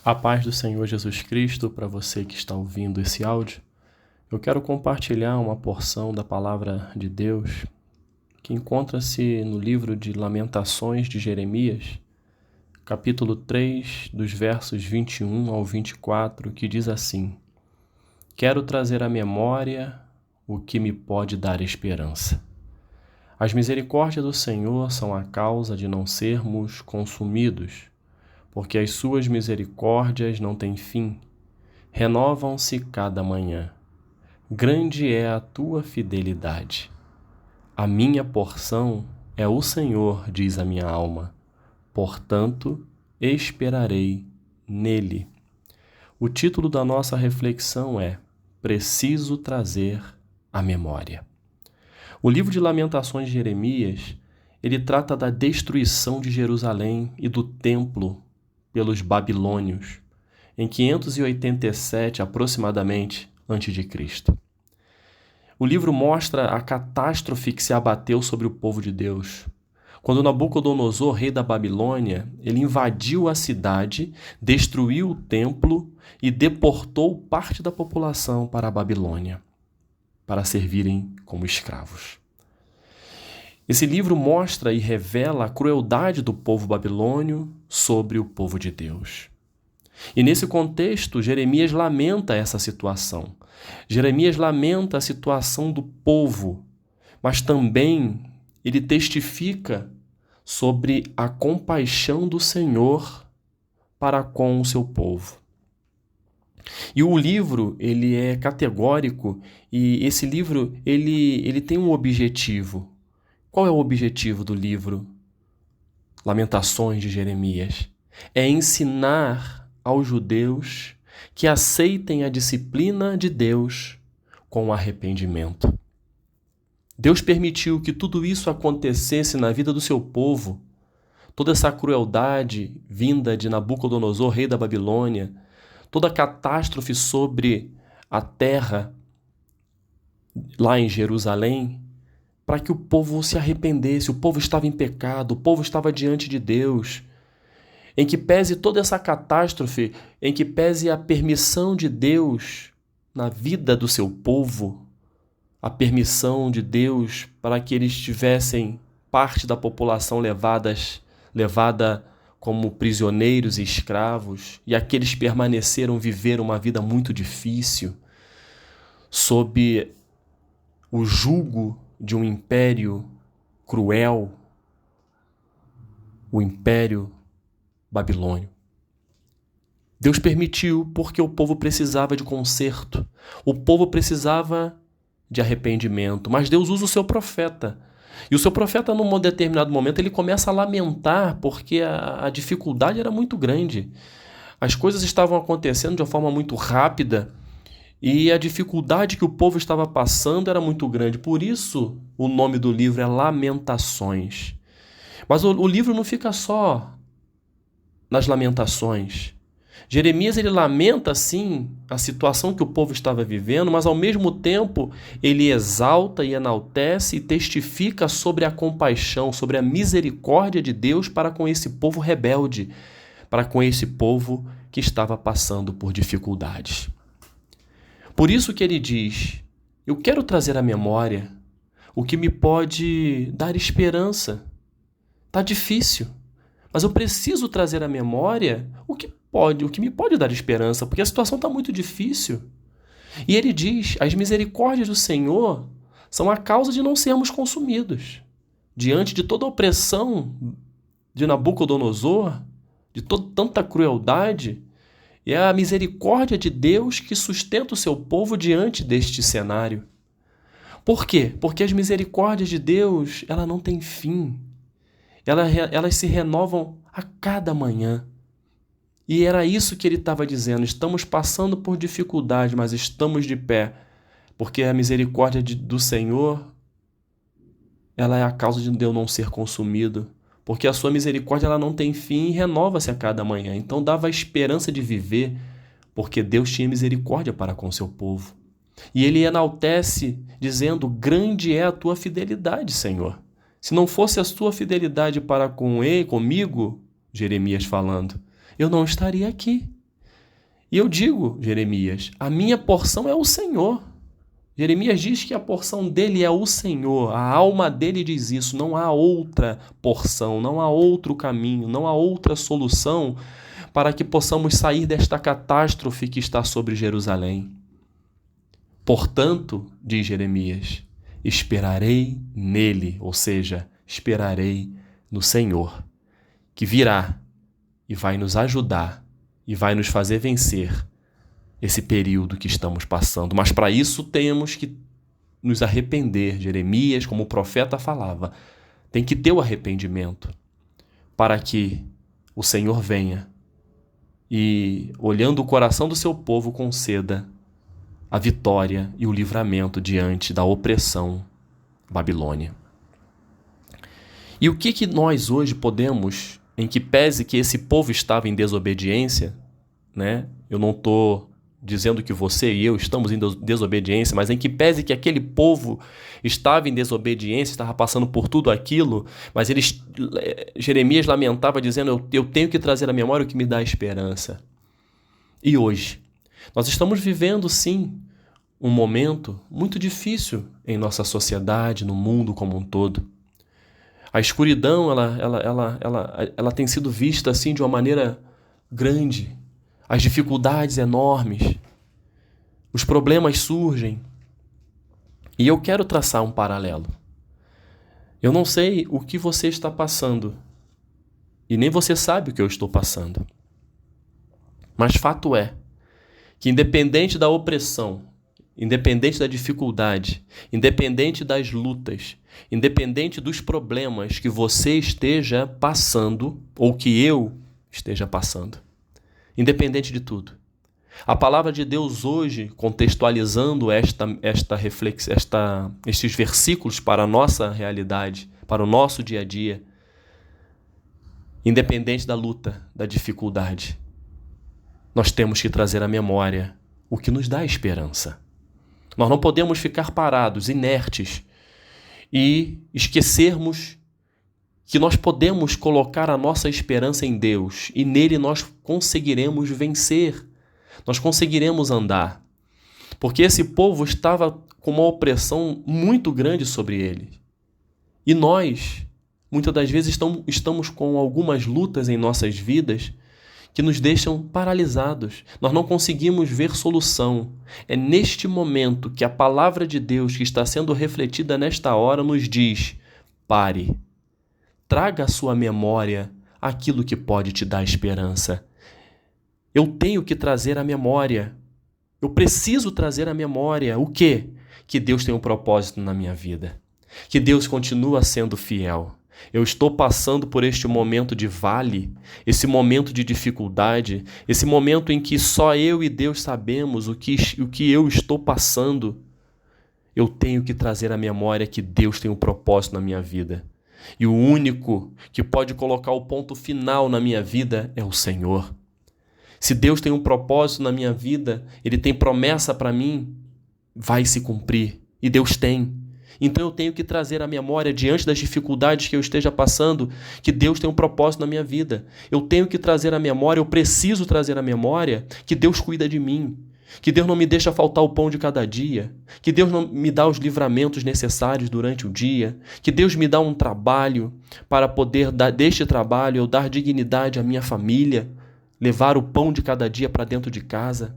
A paz do Senhor Jesus Cristo para você que está ouvindo esse áudio. Eu quero compartilhar uma porção da palavra de Deus que encontra-se no livro de Lamentações de Jeremias, capítulo 3, dos versos 21 ao 24, que diz assim: Quero trazer à memória o que me pode dar esperança. As misericórdias do Senhor são a causa de não sermos consumidos, porque as suas misericórdias não têm fim, renovam-se cada manhã. Grande é a tua fidelidade. A minha porção é o Senhor, diz a minha alma. Portanto, esperarei nele. O título da nossa reflexão é Preciso trazer à memória. O livro de Lamentações de Jeremias, ele trata da destruição de Jerusalém e do templo pelos babilônios, em 587 aproximadamente antes de Cristo. O livro mostra a catástrofe que se abateu sobre o povo de Deus. Quando Nabucodonosor, rei da Babilônia, ele invadiu a cidade, destruiu o templo e deportou parte da população para a Babilônia, para servirem como escravos. Esse livro mostra e revela a crueldade do povo babilônio sobre o povo de Deus. E nesse contexto, Jeremias lamenta essa situação. Jeremias lamenta a situação do povo, mas também ele testifica sobre a compaixão do Senhor para com o seu povo. E o livro, ele é categórico e esse livro, ele tem um objetivo. Qual é o objetivo do livro Lamentações de Jeremias? É ensinar aos judeus que aceitem a disciplina de Deus com arrependimento. Deus permitiu que tudo isso acontecesse na vida do seu povo. Toda essa crueldade vinda de Nabucodonosor, rei da Babilônia, toda a catástrofe sobre a terra lá em Jerusalém, para que o povo se arrependesse. O povo estava em pecado, o povo estava diante de Deus. Em que pese toda essa catástrofe, em que pese a permissão de Deus na vida do seu povo, a permissão de Deus para que eles tivessem parte da população levada como prisioneiros e escravos, e aqueles permaneceram viver uma vida muito difícil, sob o jugo de um império cruel, o império babilônio. Deus permitiu porque o povo precisava de conserto, o povo precisava de arrependimento, mas Deus usa o seu profeta. E o seu profeta, num determinado momento, ele começa a lamentar porque a dificuldade era muito grande. As coisas estavam acontecendo de uma forma muito rápida, e a dificuldade que o povo estava passando era muito grande. Por isso, o nome do livro é Lamentações. Mas o livro não fica só nas lamentações. Jeremias, ele lamenta, sim, a situação que o povo estava vivendo, mas, ao mesmo tempo, ele exalta e enaltece e testifica sobre a compaixão, sobre a misericórdia de Deus para com esse povo rebelde, para com esse povo que estava passando por dificuldades. Por isso que ele diz, eu quero trazer à memória o que me pode dar esperança. Está difícil, mas eu preciso trazer à memória o que me pode dar esperança, porque a situação está muito difícil. E ele diz, as misericórdias do Senhor são a causa de não sermos consumidos. Diante de toda a opressão de Nabucodonosor, de tanta crueldade, é a misericórdia de Deus que sustenta o seu povo diante deste cenário. Por quê? Porque as misericórdias de Deus, ela não têm fim. Elas se renovam a cada manhã. E era isso que ele estava dizendo. Estamos passando por dificuldade, mas estamos de pé. Porque a misericórdia do Senhor, ela é a causa de eu não ser consumido. Porque a sua misericórdia, ela não tem fim e renova-se a cada manhã. Então dava a esperança de viver, porque Deus tinha misericórdia para com o seu povo. E ele enaltece, dizendo, grande é a tua fidelidade, Senhor. Se não fosse a tua fidelidade para com ele, comigo, Jeremias falando, eu não estaria aqui. E eu digo, Jeremias, a minha porção é o Senhor. Jeremias diz que a porção dele é o Senhor, a alma dele diz isso, não há outra porção, não há outro caminho, não há outra solução para que possamos sair desta catástrofe que está sobre Jerusalém. Portanto, diz Jeremias, esperarei nele, ou seja, esperarei no Senhor, que virá e vai nos ajudar e vai nos fazer vencer esse período que estamos passando. Mas para isso temos que nos arrepender. Jeremias, como o profeta falava, tem que ter o arrependimento para que o Senhor venha e, olhando o coração do seu povo, conceda a vitória e o livramento diante da opressão Babilônia. E o que nós hoje podemos, em que pese que esse povo estava em desobediência, né? Eu não estou dizendo que você e eu estamos em desobediência, mas em que pese que aquele povo estava em desobediência, estava passando por tudo aquilo, mas Jeremias lamentava dizendo, eu tenho que trazer à memória o que me dá esperança. E hoje, nós estamos vivendo, sim, um momento muito difícil em nossa sociedade, no mundo como um todo. A escuridão, ela tem sido vista assim de uma maneira grande. As dificuldades enormes, os problemas surgem. E eu quero traçar um paralelo. Eu não sei o que você está passando, e nem você sabe o que eu estou passando. Mas fato é que independente da opressão, independente da dificuldade, independente das lutas, independente dos problemas que você esteja passando, ou que eu esteja passando, independente de tudo, a palavra de Deus hoje, contextualizando estes versículos para a nossa realidade, para o nosso dia a dia, independente da luta, da dificuldade, nós temos que trazer à memória o que nos dá esperança. Nós não podemos ficar parados, inertes, e esquecermos que nós podemos colocar a nossa esperança em Deus e nele nós conseguiremos vencer, nós conseguiremos andar. Porque esse povo estava com uma opressão muito grande sobre ele. E nós, muitas das vezes, estamos com algumas lutas em nossas vidas que nos deixam paralisados. Nós não conseguimos ver solução. É neste momento que a palavra de Deus que está sendo refletida nesta hora nos diz: pare. Traga à sua memória aquilo que pode te dar esperança. Eu tenho que trazer à memória. Eu preciso trazer à memória o quê? Que Deus tem um propósito na minha vida. Que Deus continua sendo fiel. Eu estou passando por este momento de vale, esse momento de dificuldade, esse momento em que só eu e Deus sabemos o que eu estou passando. Eu tenho que trazer à memória que Deus tem um propósito na minha vida. E o único que pode colocar o ponto final na minha vida é o Senhor. Se Deus tem um propósito na minha vida, Ele tem promessa para mim, vai se cumprir. E Deus tem. Então eu tenho que trazer à memória, diante das dificuldades que eu esteja passando, que Deus tem um propósito na minha vida. Eu tenho que trazer à memória, eu preciso trazer à memória que Deus cuida de mim. Que Deus não me deixa faltar o pão de cada dia, que Deus não me dá os livramentos necessários durante o dia, que Deus me dá um trabalho para poder deste trabalho eu dar dignidade à minha família, levar o pão de cada dia para dentro de casa.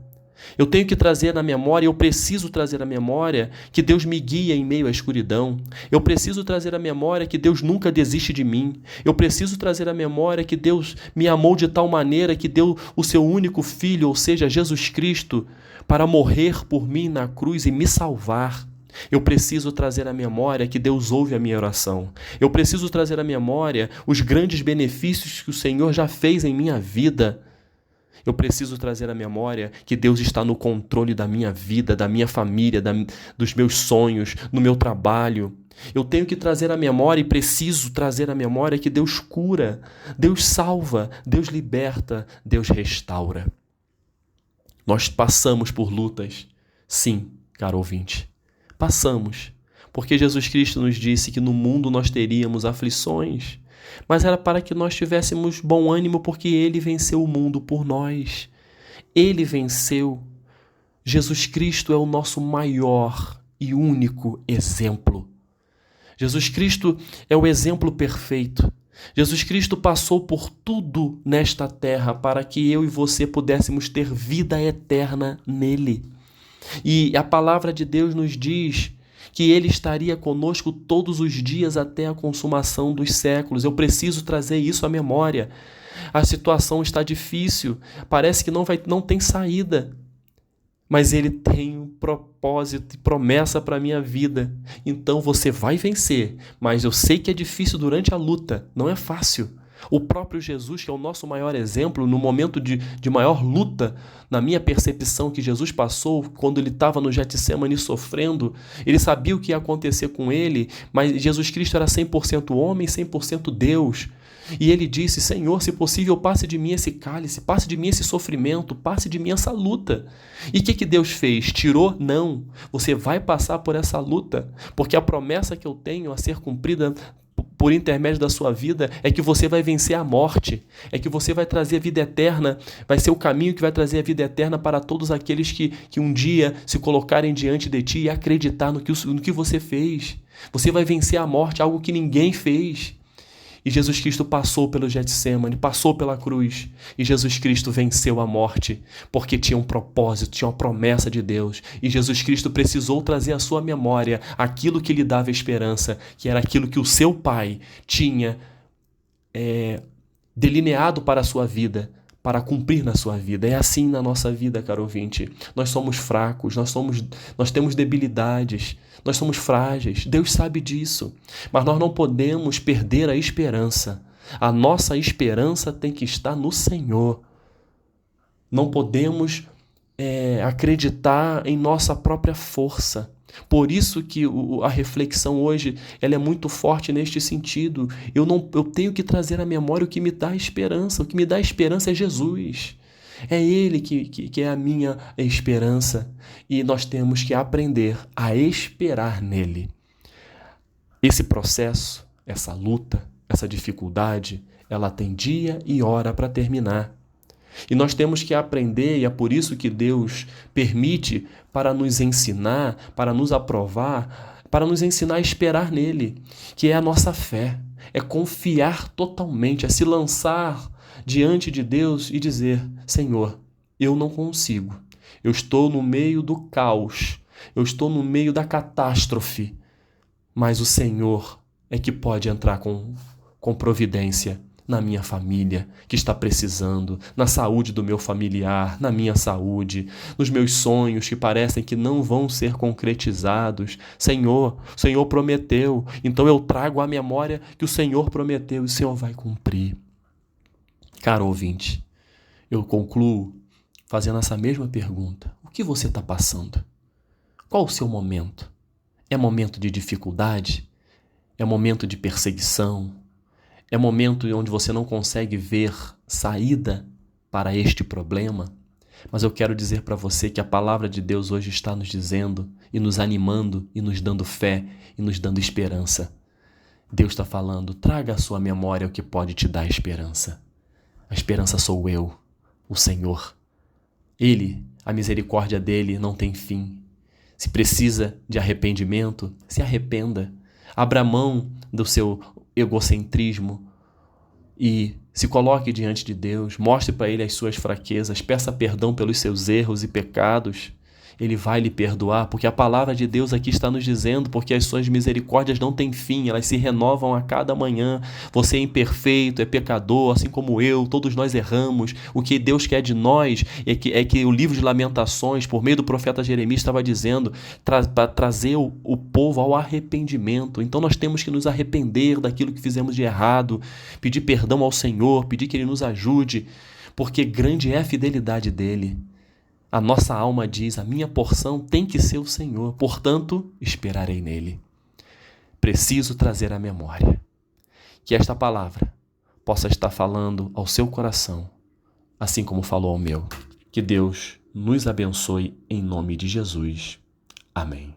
Eu tenho que trazer na memória, eu preciso trazer à memória que Deus me guia em meio à escuridão. Eu preciso trazer à memória que Deus nunca desiste de mim. Eu preciso trazer à memória que Deus me amou de tal maneira que deu o seu único filho, ou seja, Jesus Cristo, para morrer por mim na cruz e me salvar. Eu preciso trazer à memória que Deus ouve a minha oração. Eu preciso trazer à memória os grandes benefícios que o Senhor já fez em minha vida. Eu preciso trazer à memória que Deus está no controle da minha vida, da minha família, dos meus sonhos, no meu trabalho. Eu tenho que trazer à memória e preciso trazer à memória que Deus cura, Deus salva, Deus liberta, Deus restaura. Nós passamos por lutas, sim, caro ouvinte, passamos, porque Jesus Cristo nos disse que no mundo nós teríamos aflições, mas era para que nós tivéssemos bom ânimo porque Ele venceu o mundo por nós. Ele venceu. Jesus Cristo é o nosso maior e único exemplo. Jesus Cristo é o exemplo perfeito. Jesus Cristo passou por tudo nesta terra para que eu e você pudéssemos ter vida eterna nele. E a palavra de Deus nos diz que Ele estaria conosco todos os dias até a consumação dos séculos. Eu preciso trazer isso à memória. A situação está difícil, parece que não tem saída. Mas Ele tem um propósito e promessa para a minha vida. Então você vai vencer, mas eu sei que é difícil durante a luta, não é fácil. O próprio Jesus, que é o nosso maior exemplo, no momento de maior luta, na minha percepção que Jesus passou, quando ele estava no Getsemane sofrendo, ele sabia o que ia acontecer com ele, mas Jesus Cristo era 100% homem, 100% Deus. E ele disse: Senhor, se possível, passe de mim esse cálice, passe de mim esse sofrimento, passe de mim essa luta. E o que Deus fez? Tirou? Não. Você vai passar por essa luta, porque a promessa que eu tenho a ser cumprida por intermédio da sua vida é que você vai vencer a morte, é que você vai trazer a vida eterna, vai ser o caminho que vai trazer a vida eterna para todos aqueles que um dia se colocarem diante de ti e acreditar no que você fez. Você vai vencer a morte, algo que ninguém fez. E Jesus Cristo passou pelo Getsemane, passou pela cruz. E Jesus Cristo venceu a morte, porque tinha um propósito, tinha uma promessa de Deus. E Jesus Cristo precisou trazer à sua memória aquilo que lhe dava esperança, que era aquilo que o seu Pai tinha delineado para a sua vida, para cumprir na sua vida. É assim na nossa vida, caro ouvinte. Nós somos fracos, nós temos debilidades, nós somos frágeis. Deus sabe disso. Mas nós não podemos perder a esperança. A nossa esperança tem que estar no Senhor. Não podemos acreditar em nossa própria força. Por isso que a reflexão hoje ela é muito forte neste sentido. Eu tenho que trazer à memória o que me dá esperança. O que me dá esperança é Jesus. É Ele que é a minha esperança. E nós temos que aprender a esperar nele. Esse processo, essa luta, essa dificuldade, ela tem dia e hora para terminar. E nós temos que aprender, e é por isso que Deus permite para nos ensinar, para nos aprovar, para nos ensinar a esperar nele, que é a nossa fé, é confiar totalmente, é se lançar diante de Deus e dizer: Senhor, eu não consigo, eu estou no meio do caos, eu estou no meio da catástrofe, mas o Senhor é que pode entrar com providência na minha família, que está precisando, na saúde do meu familiar, na minha saúde, nos meus sonhos que parecem que não vão ser concretizados. Senhor, o Senhor prometeu, então eu trago à memória que o Senhor prometeu e o Senhor vai cumprir. Caro ouvinte, eu concluo fazendo essa mesma pergunta. O que você está passando? Qual o seu momento? É momento de dificuldade? É momento de perseguição? É momento onde você não consegue ver saída para este problema? Mas eu quero dizer para você que a palavra de Deus hoje está nos dizendo e nos animando e nos dando fé e nos dando esperança. Deus está falando: traga à sua memória o que pode te dar esperança. A esperança sou eu, o Senhor. Ele, a misericórdia dele não tem fim. Se precisa de arrependimento, se arrependa. Abra mão do seu egocentrismo e se coloque diante de Deus, mostre para Ele as suas fraquezas, peça perdão pelos seus erros e pecados. Ele vai lhe perdoar, porque a palavra de Deus aqui está nos dizendo, porque as suas misericórdias não têm fim, elas se renovam a cada manhã. Você é imperfeito, é pecador, assim como eu, todos nós erramos. O que Deus quer de nós é que o livro de Lamentações, por meio do profeta Jeremias, estava dizendo para trazer o povo ao arrependimento. Então nós temos que nos arrepender daquilo que fizemos de errado, pedir perdão ao Senhor, pedir que Ele nos ajude, porque grande é a fidelidade dEle. A nossa alma diz: a minha porção tem que ser o Senhor, portanto, esperarei nele. Preciso trazer à memória que esta palavra possa estar falando ao seu coração, assim como falou ao meu. Que Deus nos abençoe em nome de Jesus. Amém.